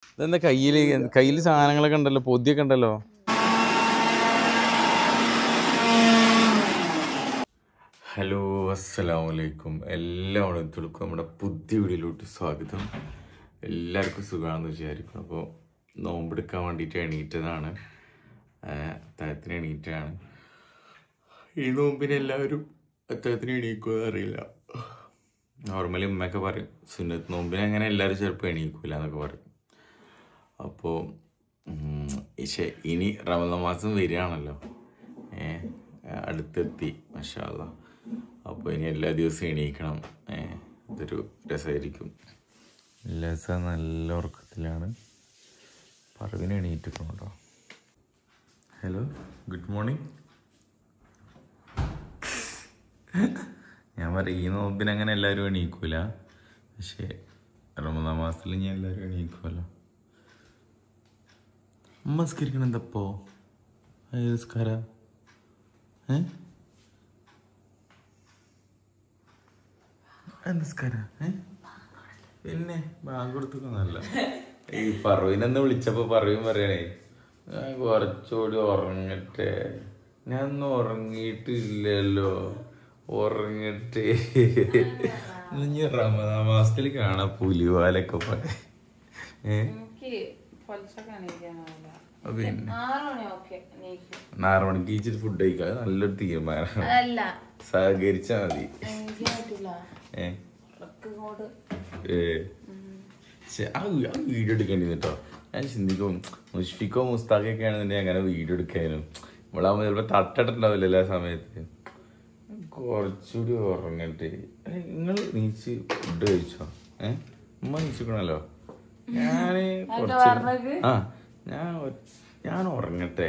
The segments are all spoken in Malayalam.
ഇതെന്താ കയ്യില് സാധനങ്ങളൊക്കെ ഉണ്ടല്ലോ, പൊതിയൊക്കെ ഉണ്ടല്ലോ. ഹലോ, അസ്സലാമലൈക്കും. എല്ലാവരും എത്തിയെടുക്കും നമ്മുടെ പുതിയ വീഡിയോയിലോട്ട് സ്വാഗതം. എല്ലാവർക്കും സുഖമാണെന്ന് വിചാരിക്കും. അപ്പോൾ നോമ്പെടുക്കാൻ വേണ്ടിയിട്ട് എണീറ്റതാണ്, അത്താഴത്തിന് എണീറ്റാണ്. ഈ നോമ്പിന് എല്ലാവരും അത്താഴത്തിന് എണീക്കുമെന്ന് അറിയില്ല. നോർമലി ഉമ്മയൊക്കെ പറയും സുന്നത്ത് നോമ്പിന് അങ്ങനെ എല്ലാവരും ചിലപ്പോൾ എണീക്കില്ല എന്നൊക്കെ പറയും. അപ്പോൾ ഇനി റമദാൻ മാസം വരികയാണല്ലോ, അടുത്തെത്തി മാഷാ അല്ലാഹ്. അപ്പോൾ ഇനി എല്ലാ ദിവസവും എണീക്കണം. ഇതൊരു രസമായിരിക്കും. എല്ലാ ദിവസവും നല്ല ഉറക്കത്തിലാണ്. പറവിന് എണീറ്റിട്ടുണ്ടോ? Hello, good morning. ഞാൻ പറയും ഈ നോമ്പിന് അങ്ങനെ എല്ലാവരും എണീക്കൂല, പക്ഷേ റമദാൻ മാസത്തിൽ ഞാൻ എല്ലാവരും എണീക്കുമല്ലോ. നമസ്കരിക്കണം എന്തപ്പോ നമസ്കാര നമസ്കാര പിന്നെ ബാങ്ക് കൊടുത്തൊന്നല്ല. ഈ പറവിനെന്ന് വിളിച്ചപ്പോ പറയും പറയണേ, ഞാൻ കുറച്ചുകൂടി ഉറങ്ങട്ടെ. ഞാൻ ഒന്നും ഉറങ്ങിയിട്ടില്ലല്ലോ, ഉറങ്ങട്ടെ. ഇനി റമദാൻ മാസത്തിൽ കാണാം പുലിവാലൊക്കെ പോലെ. പിന്നെ 6 മണിക്ക് ഇച്ചിരി ഫുഡ് കഴിക്കാം, നല്ലൊരു തീരുമാനമാണ്. സഹകരിച്ചാ മതി. ആ വീഡിയോ എടുക്കേണ്ടി കേട്ടോ. ഞാൻ ചിന്തിക്കും മുഷ്ഫിക്കോ മുസ്താഖൊക്കെ ആണെന്നുണ്ടെങ്കിൽ അങ്ങനെ വീഡിയോ എടുക്കാനും. നമ്മളാകുമ്പോൾ ചിലപ്പോൾ തട്ടിട്ടുണ്ടാവില്ല എല്ലാ സമയത്ത്. കുറച്ചുകൂടി ഉറങ്ങട്ടെ. നിങ്ങൾ നീച്ച് ഫുഡ് കഴിച്ചോ? ഉമ്മ നീച്ചിക്കണല്ലോ. ഞാന് ഞാൻ ഉറങ്ങട്ടെ.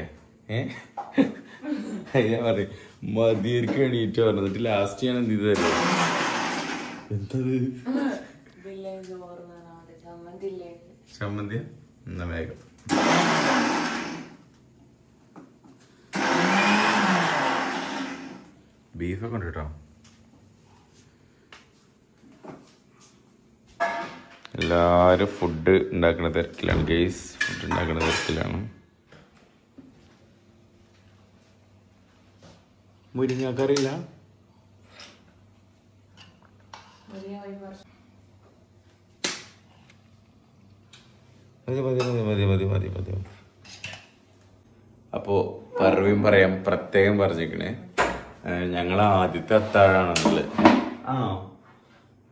ഞാൻ പറയും മതിയായിരിക്കും എണീറ്റ് പറഞ്ഞിട്ട് ലാസ്റ്റ് ഞാൻ എന്ത് ചെയ്തല്ലോ. എന്തത് ചമ്മന്തിയ? എന്നാ വേഗം ബീഫൊക്കെ ഉണ്ട് കേട്ടോ. എല്ലാവരും ഫുഡ് ഉണ്ടാക്കുന്ന തിരക്കിലാണ് ഗൈസ്. ഫുഡ് ഉണ്ടാക്കുന്ന തിരക്കിലാണ്. മുരിങ്ങക്കറിയില്ല. മതി. അപ്പോ പറയും പറയാം, പ്രത്യേകം പറഞ്ഞേക്കണേ, ഞങ്ങളെ ആദ്യത്തെ അത്താഴാണെന്നുള്ളത്.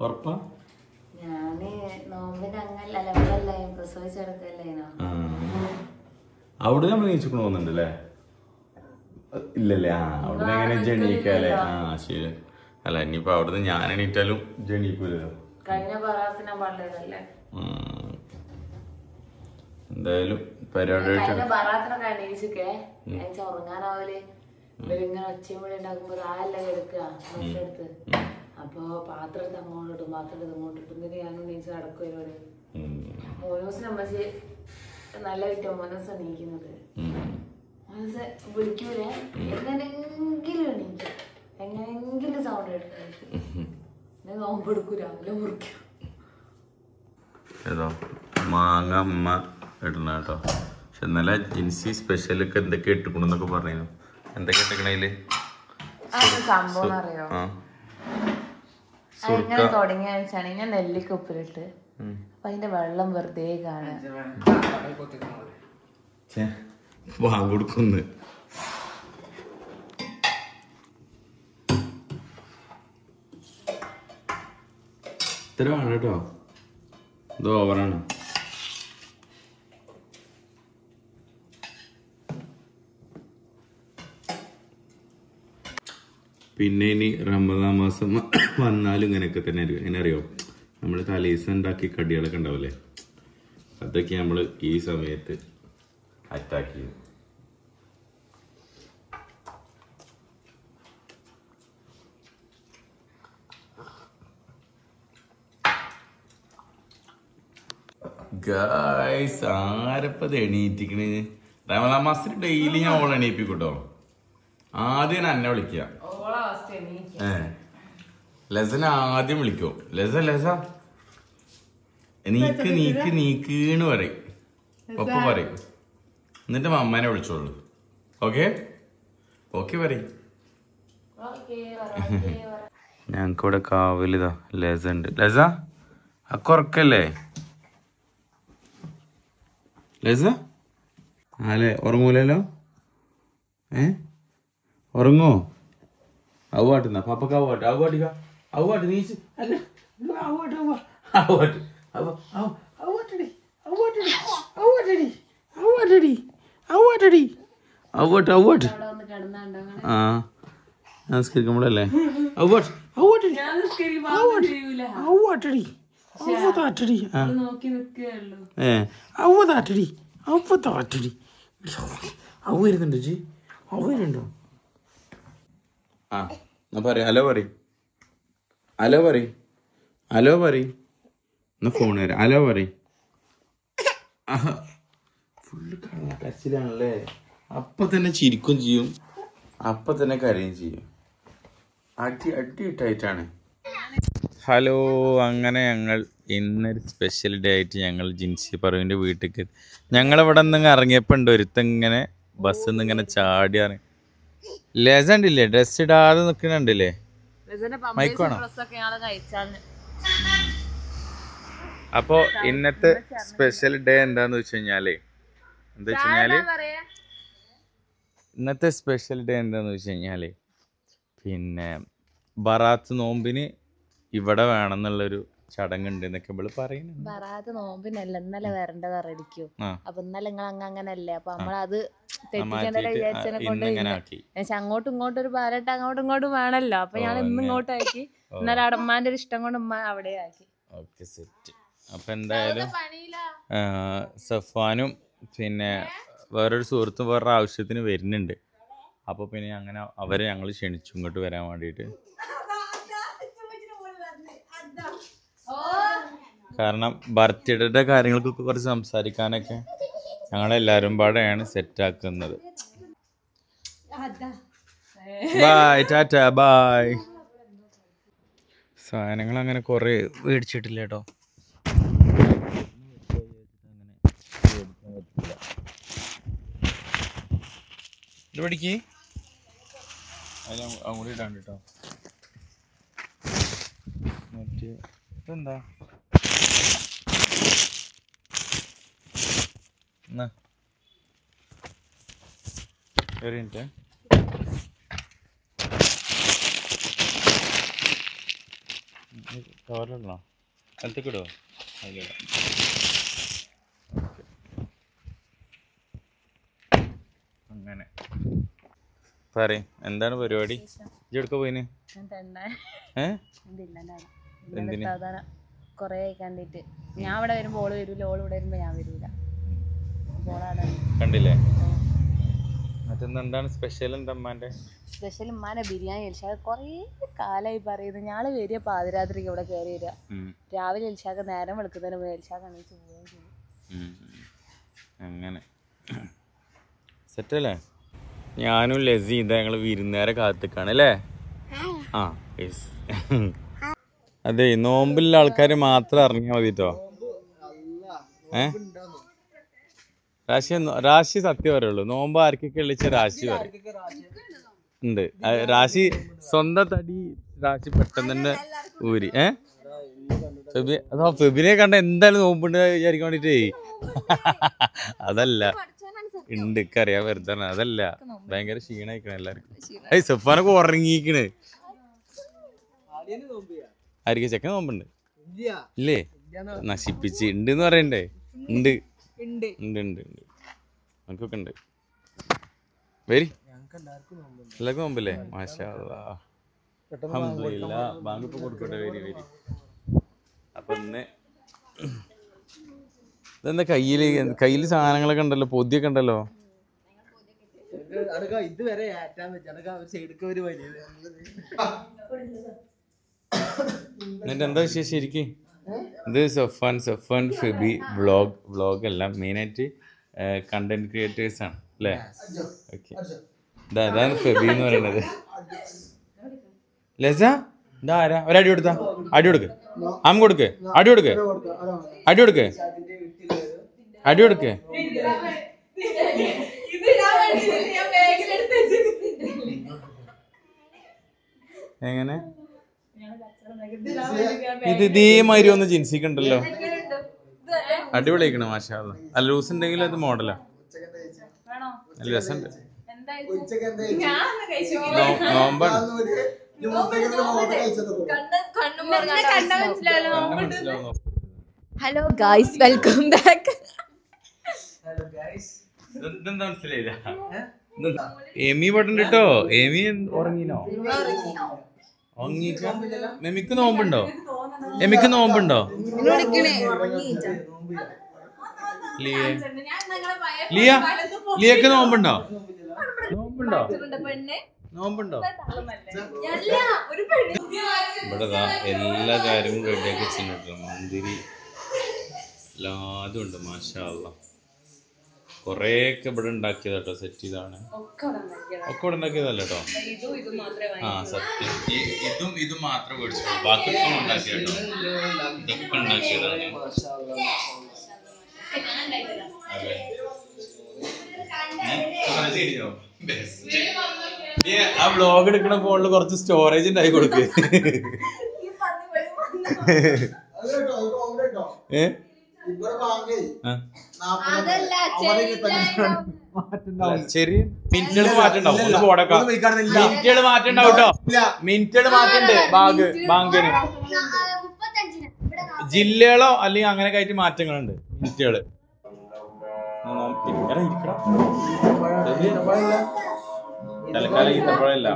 ഉറപ്പാ? അവിടെ നമ്മൾ നീച്ചിക്കൊണ്ട് പോകുന്നുണ്ടല്ലേ? ഇല്ലല്ലേ? അവിടുന്ന് എങ്ങനെ ജണീക്കല്ലേ? ശരി. അല്ല ഇനിയിപ്പോ അവിടുന്ന് ഞാൻ എണീറ്റാലും ജണീക്കൂലല്ലോ. എന്തായാലും പരിപാടി അപ്പൊ പാത്രത്തെ അങ്ങോട്ടിട്ടും പാത്രത്തെ ഇങ്ങോട്ടിട്ടും ഞാൻ നീച്ച് നടക്കുവരോട്. മോനൂസിന് അമ്മച്ചി നല്ല വിറ്റോ മോനൂസ് എണീക്കുന്നത്. മോനൂസ് വിളിക്കൂലേ, എങ്ങനെങ്കിലും എണീക്കും, എങ്ങനെങ്കിലും സൗണ്ട് കേട്ട് നോമ്പെടുക്കൂ, രാവിലെ മുറിക്കും. ഏതോ മാങ്ങ അമ്മ ഇടണ കേട്ടോ. പക്ഷെ ഇന്നലെ ജിൻസി സ്പെഷ്യലൊക്കെ എന്തൊക്കെ ഇട്ടുകൊണ്ടെന്നൊക്കെ പറഞ്ഞു. എന്തൊക്കെ ഇട്ടേക്കണേല് സംഭവം അറിയോ? എങ്ങനെ തുടങ്ങിയ വെച്ചാണ് ഞാൻ നെല്ലിക്ക ഉപ്പിലിട്ട്, അപ്പൊ അതിന്റെ വെള്ളം വെറുതെ കാണാൻ കൊടുക്കുന്നു. ഇത്ര വേണം കേട്ടോ, ഇത് ഓവറാണ്. പിന്നെ ഇനി റമദാൻ മാസം വന്നാലും ഇങ്ങനെയൊക്കെ തന്നെ ആയിരിക്കും. എങ്ങനെ അറിയോ, നമ്മൾ തലേദിവസം ഉണ്ടാക്കി കടികളൊക്കെ ഉണ്ടാവില്ലേ, അതൊക്കെ നമ്മൾ ഈ സമയത്ത് അറ്റാക്ക് ചെയ്യും. ഗായ്സ്, ആരപ്പത് എണീറ്റിക്കണ്? റമദാൻ മാസത്തിൽ ഡെയിലി ഞാൻ ഓൾ എണീപ്പിക്കൂട്ടോ. ആദ്യം ഞാൻ എന്നെ വിളിക്കുക, ലസന ആദ്യം വിളിക്കും. ലസ നീക്ക് നീക്ക് നീക്കീന്ന് പറയും. പപ്പ പറയും, എന്നിട്ട് അമ്മേനെ വിളിച്ചോളൂ. ഓക്കെ ഓക്കെ പറയും. ഞങ്ങൾക്കിവിടെ കാവലിതാ ലെസ ഉണ്ട്. ലെസ അക്കൊറക്കല്ലേ ലെസ? അല്ലേ ഉറങ്ങൂലല്ലോ? ഉറങ്ങോ? അവ്വാട്ടുന്ന പപ്പക്ക് അവ്വാട്ട് അവ്വാട്ടിക്ക അവ്വാട്ട് നീച്ച് അല്ല അവ്വാട്ട് അവ്വാട്ട് അവ്വാട്ടടി അവ്വാട്ടടി അവ്വാട്ടടി അവ്വാട്ടടി അവ്വാട്ടടി അവ്വാട്ട് അവ്വാട്ട്. ആ നമസ്കരിക്കുമ്പോഴല്ലേ അവ്വാട്ട് അവ്വാട്ടടി അവ്വാട്ടടി അവ്വതാട്ടടി അവ്വതാട്ടടി അവ്വതാട്ടടി അവ വരുന്നുണ്ടോ ജി? അവ വരുന്നുണ്ടോ? ആ എന്നാ പറ ഹലോ പറ ഹലോ പറ ഹലോ പറ എന്നാ ഫോൺ വരാം. ഹലോ പറ. ഫുള്ള് കരച്ചിലാണല്ലേ. അപ്പൊ തന്നെ ചിരിക്കും ചെയ്യും, അപ്പൊ തന്നെ കരയും ചെയ്യും. അടി ഇട്ടായിട്ടാണ്. ഹലോ, അങ്ങനെ ഞങ്ങൾ ഇന്നൊരു സ്പെഷ്യൽ ഡേ ആയിട്ട് ഞങ്ങൾ ജിൻസി പറവിൻ്റെ വീട്ടിലേക്ക് ഞങ്ങളിവിടെ നിന്ന് ഇറങ്ങിയപ്പോൾ ഉണ്ട് ഒരുത്തങ്ങനെ ബസ്സിൽ നിന്ന് ഇങ്ങനെ ചാടിയാണ്. ലെസണ്ടില്ലേ ഡ്രസ് ഇടാതെ നിൽക്കുന്നുണ്ടല്ലേ? മൈക്കോണോ? അപ്പോ ഇന്നത്തെ സ്പെഷ്യൽ ഡേ എന്താന്ന് വെച്ച് കഴിഞ്ഞാല് ഇന്നത്തെ സ്പെഷ്യൽ ഡേ എന്താന്ന് വെച്ച് കഴിഞ്ഞാല് പിന്നെ ബറാത്ത് നോമ്പിന് ഇവിടെ വേണം എന്നുള്ളൊരു ചടങ്ങുണ്ട് എന്നൊക്കെ ഇവള് പറയുന്നുണ്ട്. ബറാത്ത് നോമ്പിനല്ല, ഇന്നലെ വരേണ്ടത് അറിയിക്കോ? അപ്പൊ ഇന്നലെ നിങ്ങൾ അങ്ങനല്ലേ, അപ്പൊ നമ്മളത് തെറ്റിക്കണ്ടല്ലോ വിചാരിച്ചതിനെ കൊണ്ട് അങ്ങോട്ടും ഇങ്ങോട്ടും ഒരു പാരട്ട് അങ്ങോട്ടും ഇങ്ങോട്ടും വേണല്ലോ. അപ്പൊ ഞാൻ ഇന്ന് ഇങ്ങോട്ടും ആക്കി, ഇന്നലെ അടമ്മാന്റെ ഒരു ഇഷ്ടം കൊണ്ട് ഉമ്മ അവിടെ ആക്കി. Okay set. അപ്പൊ എന്തായാലും സഫാനും പിന്നെ വേറൊരു സുഹൃത്തും വേറൊരു ആവശ്യത്തിന് വരുന്നുണ്ട്. അപ്പൊ പിന്നെ അങ്ങനെ അവരെ ഞങ്ങൾ ക്ഷണിച്ചു ഇങ്ങോട്ട് വരാൻ വേണ്ടിയിട്ട്. കാരണം ബർത്ത്ഡേയുടെ കാര്യങ്ങൾക്കൊക്കെ കുറച്ച് സംസാരിക്കാനൊക്കെ ഞങ്ങളെല്ലാവരും പാടെയാണ് സെറ്റാക്കുന്നത്. Bye tata bye. സാധനങ്ങൾ അങ്ങനെ കുറേ മേടിച്ചിട്ടില്ല കേട്ടോ. ഇത് പഠിക്ക് അതിൽ അങ്ങോട്ട് ഇടാണ്ട് കേട്ടോ. മറ്റേ ഇതെന്താ എന്നാ ഒരു മിനിറ്റ്. കവറിലിടണോ? സ്ഥലത്തേക്ക് ഇടുമോ? അതിലിടാം. അങ്ങനെ പറയും എന്താണ് പരിപാടി? ഇജ്ജെടുക്ക പോയിന്? എന്തിന്? കൊറേ കണ്ടിട്ട് ഞാൻ ഇവിടെ വരുമ്പോ ഓള് വരൂല, ഓള് ഇവിടെ വരുമ്പോ ഞാൻ വരൂല. കണ്ടില്ലേ? മറ്റെന്താണ് സ്പെഷ്യൽ? എന്താ ഉമ്മാന്റെ സ്പെഷ്യൽ? ഉമ്മാന്റെ ബിരിയാണി. എൽഷാക്ക് കൊറേ കാലായി പറയുന്നത്. ഞാള് വരിക പാതിരാത്രിക്ക് ഇവിടെ കയറി വരിക. രാവിലെ എൽഷാക്ക് നേരം വെളുക്കുന്നതിന് മുമ്പ് എൽഷാക്ക് അണിയിച്ച് പോവുകയും ചെയ്യും. അങ്ങനെ സെറ്റല്ലേ? ഞാനും ലസി ഇതാ ഞങ്ങൾ വിരുന്നേരെ കാത്തിക്കാണ് അല്ലേ? ആ യെസ്. അതെ, നോമ്പിലുള്ള ആൾക്കാർ മാത്രം ഇറങ്ങിയാൽ മതി കേട്ടോ. രാശി സത്യം പറയുള്ളൂ. നോമ്പ് ആർക്കൊക്കെ വിളിച്ച രാശി പറയും ഉണ്ട്. രാശി സ്വന്തം തടി രാശി പെട്ടെന്ന് തന്നെ ഊരി. ഫെബിനെ കണ്ട എന്തായാലും നോമ്പുണ്ട് വിചാരിക്കാൻ വേണ്ടിട്ടേ. അതല്ല ഉണ്ട് അറിയാൻ വെറുതെ. അതല്ല ഭയങ്കര ക്ഷീണയിക്കണ എല്ലാവർക്കും. സഫാനൊക്കെ ഉറങ്ങിക്കണ്. ആയിരിക്കും ചെക്കൻ നോമ്പുണ്ട് ഇല്ലേ? നശിപ്പിച്ച് ഉണ്ടെന്ന് പറയണ്ടേ? ഉണ്ട് ഉണ്ട് ഉണ്ട് ഉണ്ട് നമുക്കൊക്കെ ഉണ്ട്. വരി എല്ലാവർക്കും നോമ്പല്ലേ? മാഷാ അല്ലാഹ് അൽഹംദുലില്ലാഹ്. ബാങ്ക് ഇപ്പൊ കൊടുക്കട്ടെ. വരി വരി. അപ്പൊ ഇന്ന് ഇതെന്താ കയ്യില് സാധനങ്ങളൊക്കെ ഉണ്ടല്ലോ, പൊതിയൊക്കെ ഉണ്ടല്ലോ. എന്നിട്ട് എന്താ വിശേഷം ശരിക്കും? ഇത് സഫാൻ ഫെബി വ്ളോഗ് എല്ലാം മെയിനായിട്ട് കണ്ടന്റ് ക്രിയേറ്റേഴ്സ് ആണ് അല്ലേ? ഓക്കെ, അതാണ് ഫെബി എന്ന് പറയുന്നത്. ലസ ഇതാരാ? ഒരടി കൊടുത്താ? അടി കൊടുക്ക്, അമ്മ കൊടുക്ക്, അടി കൊടുക്ക്, അടി കൊടുക്ക്, അടി കൊടുക്ക്. എങ്ങനെ ഇത് ഇതേമാതിരി ഒന്ന് ജിൻസിക്കുണ്ടല്ലോ, അടിപൊളിയാക്കണ മാഷാ അല്ലാ. അല്ല ലൂസ് ഉണ്ടെങ്കിലും അത് മോഡലാ, നല്ല രസമുണ്ട്. Hello guys, welcome back. ഇതെന്താ മനസ്സിലായില്ല? എമി പട്ടുണ്ട് കേട്ടോ. എമി ഉറങ്ങിനോ? മെമിക്ക് നോമ്പുണ്ടോ? എമിക്ക് നോമ്പുണ്ടോ? ലിയ ലിയക്ക് നോമ്പുണ്ടോ? നോമ്പുണ്ടോ? നോമ്പുണ്ടോ? ഇവിടെ എല്ലാ കാര്യവും റെഡിയാക്കി വെച്ചിട്ടുണ്ട്. മന്തിരി എല്ലാതും ഉണ്ട് മാഷാ അല്ലാ. കൊറേയൊക്കെ ഇവിടെ ഉണ്ടാക്കിയത് കേട്ടോ, സെറ്റ് ചെയ്താണ്. ഒക്കെ ഇവിടെ ഉണ്ടാക്കിയതല്ല കേട്ടോ. ആ സത്യം, ഇതും മാത്രം മേടിച്ചു, ബാക്കി ഉണ്ടാക്കിയ കേട്ടോ. ഇതൊക്കെ ഉണ്ടാക്കിയതാണ്. ആ വ്ലോഗ് എടുക്കണ ഫോണില് കുറച്ച് സ്റ്റോറേജ് ഉണ്ടായി കൊടുക്ക്. ശരി, മിനിറ്റുകൾ മാറ്റണ്ടാവും. മിനിറ്റുകൾ മാറ്റണ്ടാവും കേട്ടോ. മിനിറ്റുകൾ മാറ്റണ്ട്. ബാങ്കിന് ജില്ലകളോ അല്ലെങ്കിൽ അങ്ങനെ ആയിട്ട് മാറ്റങ്ങളുണ്ട് മിനിറ്റുകള്. തലക്കാലം ഈത്തപ്പഴല്ല.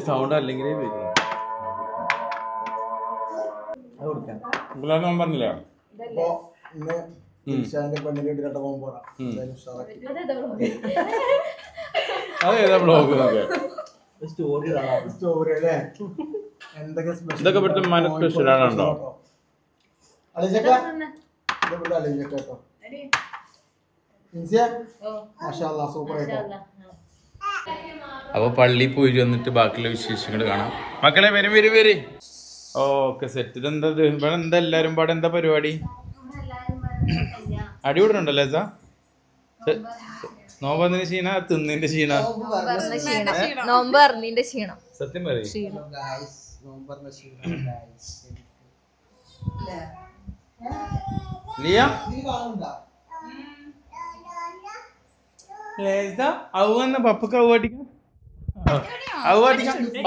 സൗണ്ട് അല്ലെങ്കിലേ പറഞ്ഞില്ല. അതേതാ ബ്ലോഗ്? ഇതൊക്കെ ഇവിടുത്തെ മന സ്പെഷ്യലാണോ? അപ്പൊ പള്ളിയിൽ പോയി വന്നിട്ട് ബാക്കിയുള്ള വിശേഷങ്ങൾ കാണാം. മക്കളെ വരും. Okay set. ഇതെന്താ ഇവിടെ എന്താ എല്ലാരും പാടെ എന്താ പരിപാടി? അടിപൊളിയുണ്ടല്ലേ സാ? നോമ്പതിന്റെ ക്ഷീണ, തിന്നിന്റെ ക്ഷീണ, സത്യം പറയും. ലിയ അവന്ന പപ്പക്ക് അവ്വാട്ടിക്കാം,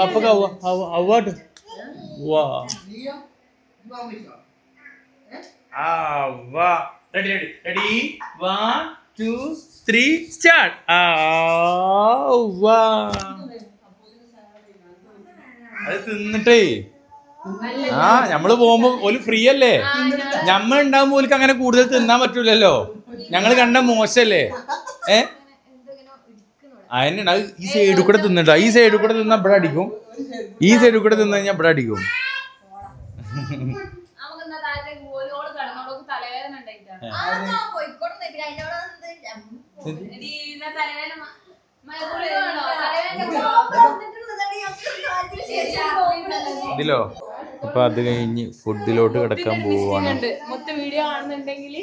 പപ്പക്ക് അവ്വാട്ട്. വാ റെഡി 1 2 3 സ്റ്റാർട്ട്. അത് തിന്നിട്ടേ ഞമ്മള് പോകുമ്പോ ഒരു ഫ്രീ അല്ലേ, ഞമ്മ ഉണ്ടാകുമ്പോ ഓൽക്ക് അങ്ങനെ കൂടുതൽ തിന്നാൻ പറ്റൂലല്ലോ. ഞങ്ങള് കണ്ട മോശല്ലേ? അതിനാണ് ഈ സൈഡിൽ കൂടെ തിന്നിട്ടാ. ഈ സൈഡിൽ കൂടെ തിന്നാ ഇവിടെ അടിക്കും, ഈ സൈഡിൽ കൂടെ തിന്നു കഴിഞ്ഞാൽ ഇവിടെ അടിക്കും. ഇതിലോ അപ്പൊ അത് കഴിഞ്ഞ് ഫുഡിലോട്ട് കിടക്കാൻ പോവാണ്. വീഡിയോ കാണുന്നുണ്ടെങ്കിൽ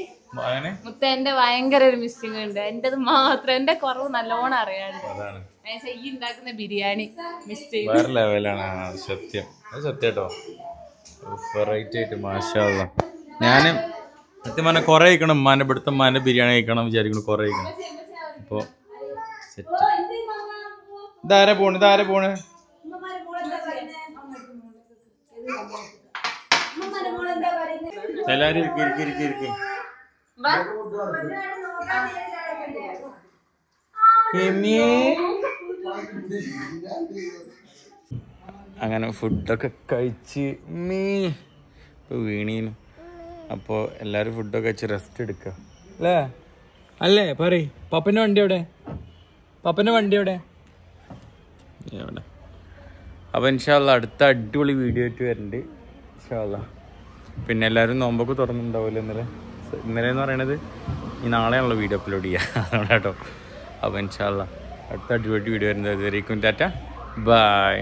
മുത്തേന്റെ ഭയങ്കര ഒരു മിസ്സിംഗ് ഉണ്ട്. എന്റേത് മാത്രം, എന്റെ കുറവ് നല്ലോണം അറിയാണ്ട് ഈ ഉണ്ടാക്കുന്ന ബിരിയാണി മിസ് ചെയ്യും. വേറെ ലെവലാണ്. സത്യം, അത് സത്യം കേട്ടോ. വെറൈറ്റി ആയിട്ട് മാഷാ അല്ലാ. ഞാന് സത്യം പറഞ്ഞാൽ കുറെ കഴിക്കണം. ഉമ്മാന്റെ ഇവിടുത്തെ ഉമ്മാന്റെ ബിരിയാണി കഴിക്കണം വിചാരിക്കണം, കുറെ കഴിക്കണം. അപ്പൊ സെറ്റ്. ഇതാരെ പോണ്? എല്ലാരും ഇരിക്കും. അങ്ങനെ ഫുഡൊക്കെ കഴിച്ച് ഇപ്പൊ വീണീനു. അപ്പോൾ എല്ലാവരും ഫുഡൊക്കെ കഴിച്ച് റെസ്റ്റ് എടുക്കുക അല്ലേ? പറയ്, പപ്പൻ്റെ വണ്ടി എവിടെ? എവിടെ? അപ്പോൾ ഇൻഷാ അല്ലാ അടുത്ത അടിപൊളി വീഡിയോ ആയിട്ട് വരുന്നുണ്ട് ഇൻഷാ അല്ലാ. പിന്നെ എല്ലാവരും നോമ്പൊക്കെ തുറന്നിട്ടുണ്ടാവില്ല ഇന്നലെ. ഇന്നലെ എന്ന് പറയണത് ഈ നാളെയാണല്ലോ വീഡിയോ അപ്ലോഡ് ചെയ്യുക, അതുകൊണ്ട് കേട്ടോ. അപ്പോൾ ഇൻഷാ അല്ലാ അടുത്ത അടിപൊളി വീഡിയോ വരുന്നത്. ഇതുവരേക്കും ടാറ്റ ബൈ.